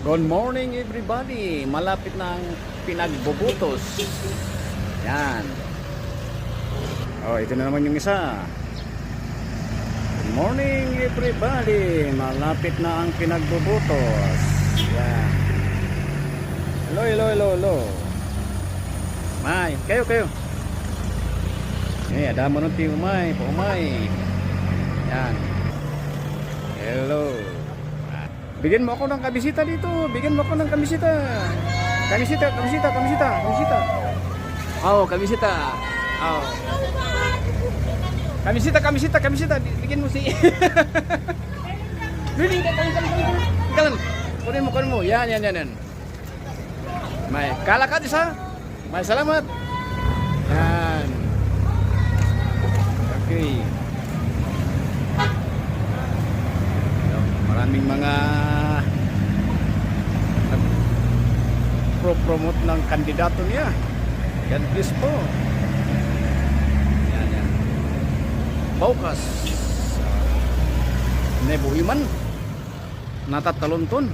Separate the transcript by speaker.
Speaker 1: Good morning everybody. Malapit na ang pinagbubutos. Yan. Oh, ito na naman yung isa. Good morning everybody. Malapit na ang pinagbubutos. Yan. Hello, hello, hello, hello. May, kayo. Eh, ada mo nung umay, paumay. Yan. Hello. Bigyan mo ako ng kabisita dito. Bigyan mo ako ng kabisita. Kabisita. Oh, kabisita. Oh. Kabisita. Bigyan mo si. Bili ka. Kunin mo. Yan. May kalakat isa. May salamat. Yan. Okay. Maraming mga pro-promote ng kandidato niya. God bless po. Yan. Baukas. Nebuiman. Natatalonton.